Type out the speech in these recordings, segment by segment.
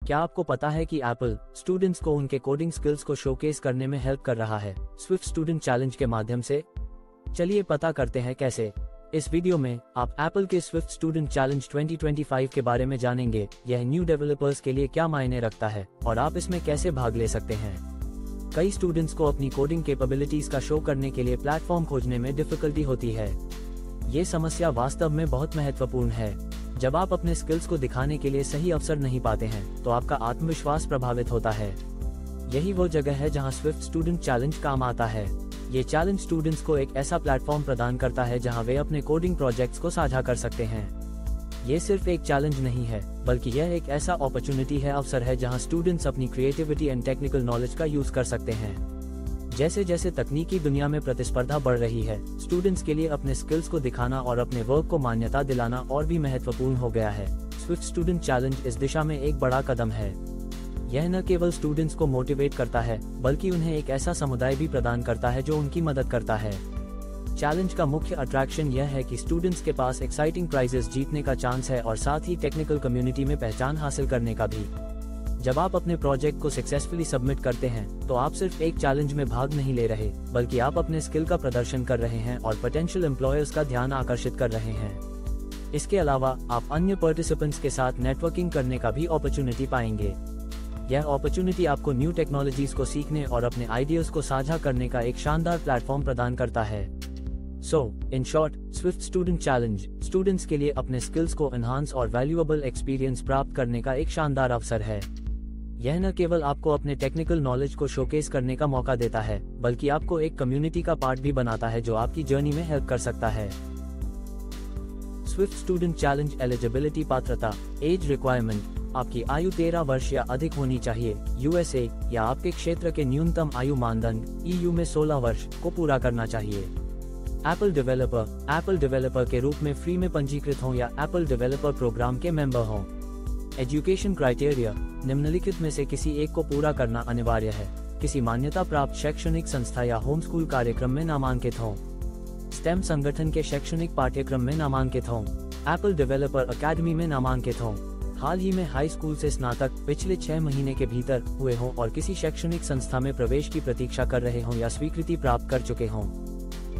क्या आपको पता है कि एप्पल स्टूडेंट्स को उनके कोडिंग स्किल्स को शोकेस करने में हेल्प कर रहा है स्विफ्ट स्टूडेंट चैलेंज के माध्यम से? चलिए पता करते हैं कैसे। इस वीडियो में आप एप्पल के स्विफ्ट स्टूडेंट चैलेंज 2025 के बारे में जानेंगे। यह न्यू डेवलपर्स के लिए क्या मायने रखता है और आप इसमें कैसे भाग ले सकते हैं। कई स्टूडेंट्स को अपनी कोडिंग कैपेबिलिटीज का शो करने के लिए प्लेटफॉर्म खोजने में डिफिकल्टी होती है। ये समस्या वास्तव में बहुत महत्वपूर्ण है। जब आप अपने स्किल्स को दिखाने के लिए सही अवसर नहीं पाते हैं तो आपका आत्मविश्वास प्रभावित होता है। यही वो जगह है जहां स्विफ्ट स्टूडेंट चैलेंज काम आता है। ये चैलेंज स्टूडेंट्स को एक ऐसा प्लेटफॉर्म प्रदान करता है जहां वे अपने कोडिंग प्रोजेक्ट्स को साझा कर सकते हैं। ये सिर्फ एक चैलेंज नहीं है, बल्कि यह एक ऐसा अपॉर्चुनिटी है, अवसर है जहां स्टूडेंट्स अपनी क्रिएटिविटी एंड टेक्निकल नॉलेज का यूज कर सकते हैं। जैसे जैसे तकनीकी दुनिया में प्रतिस्पर्धा बढ़ रही है, स्टूडेंट्स के लिए अपने स्किल्स को दिखाना और अपने वर्क को मान्यता दिलाना और भी महत्वपूर्ण हो गया है। स्विफ्ट स्टूडेंट चैलेंज इस दिशा में एक बड़ा कदम है। यह न केवल स्टूडेंट्स को मोटिवेट करता है, बल्कि उन्हें एक ऐसा समुदाय भी प्रदान करता है जो उनकी मदद करता है। चैलेंज का मुख्य अट्रैक्शन यह है कि स्टूडेंट्स के पास एक्साइटिंग प्राइजेस जीतने का चांस है और साथ ही टेक्निकल कम्युनिटी में पहचान हासिल करने का भी। जब आप अपने प्रोजेक्ट को सक्सेसफुली सबमिट करते हैं तो आप सिर्फ एक चैलेंज में भाग नहीं ले रहे, बल्कि आप अपने स्किल का प्रदर्शन कर रहे हैं और पोटेंशियल एम्प्लॉयर्स का ध्यान आकर्षित कर रहे हैं। इसके अलावा आप अन्य पार्टिसिपेंट्स के साथ नेटवर्किंग करने का भी अपॉर्चुनिटी पाएंगे। यह अपॉर्चुनिटी आपको न्यू टेक्नोलॉजीज को सीखने और अपने आइडियाज को साझा करने का एक शानदार प्लेटफॉर्म प्रदान करता है। In short, Swift student challenge students के लिए अपने स्किल्स को एनहांस और वैल्यूएबल एक्सपीरियंस प्राप्त करने का एक शानदार अवसर है। यह न केवल आपको अपने टेक्निकल नॉलेज को शोकेस करने का मौका देता है, बल्कि आपको एक कम्युनिटी का पार्ट भी बनाता है जो आपकी जर्नी में हेल्प कर सकता है। स्विफ्ट स्टूडेंट चैलेंज एलिजिबिलिटी पात्रता, एज रिक्वायरमेंट। आपकी आयु 13 वर्ष या अधिक होनी चाहिए। यूएसए या आपके क्षेत्र के न्यूनतम आयु मानदंड ईयू में 16 वर्ष को पूरा करना चाहिए। एप्पल डेवलपर के रूप में फ्री में पंजीकृत हों या एप्पल डेवलपर प्रोग्राम के मेंबर हों। एजुकेशन क्राइटेरिया, निम्नलिखित में से किसी एक को पूरा करना अनिवार्य है। किसी मान्यता प्राप्त शैक्षणिक संस्था या होम स्कूल कार्यक्रम में नामांकित हों। स्टेम संगठन के शैक्षणिक पाठ्यक्रम में नामांकित हों। एप्पल डेवलपर अकेडमी में नामांकित हों। हाल ही में हाई स्कूल से स्नातक पिछले 6 महीने के भीतर हुए हों और किसी शैक्षणिक संस्था में प्रवेश की प्रतीक्षा कर रहे हों या स्वीकृति प्राप्त कर चुके हों।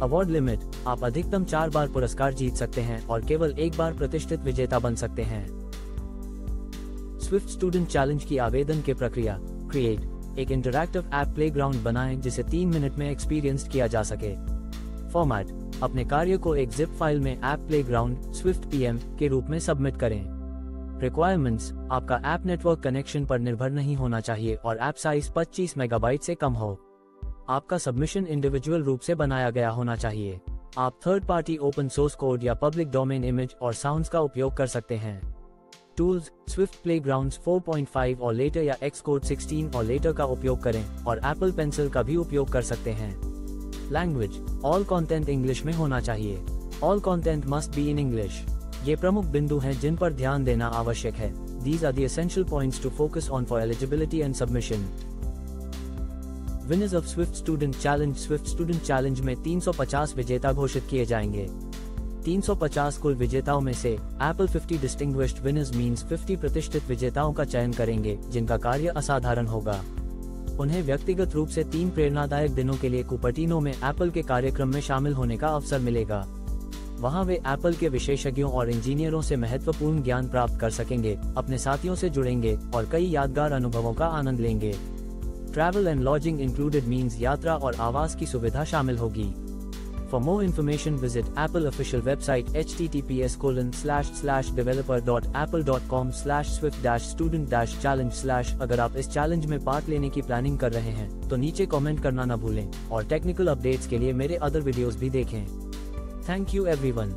अवार्ड लिमिट, आप अधिकतम 4 बार पुरस्कार जीत सकते हैं और केवल एक बार प्रतिष्ठित विजेता बन सकते हैं। स्विफ्ट स्टूडेंट चैलेंज की आवेदन की प्रक्रिया। क्रिएट एक इंटरैक्टिव ऐप प्लेग्राउंड बनाएं जिसे 3 मिनट में एक्सपीरियंस किया जा सके। फॉर्मेट, अपने कार्य को एक जिप फाइल में ऐप प्लेग्राउंड स्विफ्ट पीएम के रूप में सबमिट करें। रिक्वायरमेंट्स, आपका ऐप नेटवर्क कनेक्शन पर निर्भर नहीं होना चाहिए और ऐप साइज 25 मेगाबाइट से कम हो। आपका सबमिशन इंडिविजुअल रूप से बनाया गया होना चाहिए। आप third party open source code या पब्लिक डोमेन इमेज और साउंड्स का उपयोग कर सकते हैं। टूल्स, स्विफ्ट प्लेग्राउंड्स 4.5 और लेटर या Xcode 16 और लेटर का उपयोग करें और एप्पल पेंसिल का भी उपयोग कर सकते हैं। लैंग्वेज, ऑल कंटेंट इंग्लिश में होना चाहिए। All content must be in English. ये प्रमुख बिंदु हैं जिन पर ध्यान देना आवश्यक है। These are the essential points to focus on for eligibility and submission. Winners of Swift Student Challenge। Swift Student Challenge में 350 विजेता घोषित किए जाएंगे। 350 कुल विजेताओं में से Apple 50 Distinguished Winners means 50 प्रतिष्ठित विजेताओं का चयन करेंगे जिनका कार्य असाधारण होगा। उन्हें व्यक्तिगत रूप से 3 प्रेरणादायक दिनों के लिए कुपर्टिनो में एप्पल के कार्यक्रम में शामिल होने का अवसर मिलेगा। वहां वे एप्पल के विशेषज्ञों और इंजीनियरों से महत्वपूर्ण ज्ञान प्राप्त कर सकेंगे, अपने साथियों से जुड़ेंगे और कई यादगार अनुभवों का आनंद लेंगे। Travel and lodging included means यात्रा और आवास की सुविधा शामिल होगी। For more information visit Apple official website https://developer.apple.com/swift-student-challenge/। अगर आप इस चैलेंज में पार्ट लेने की प्लानिंग कर रहे हैं तो नीचे कमेंट करना न भूलें और टेक्निकल अपडेट्स के लिए मेरे अदर वीडियोस भी देखें। Thank you everyone.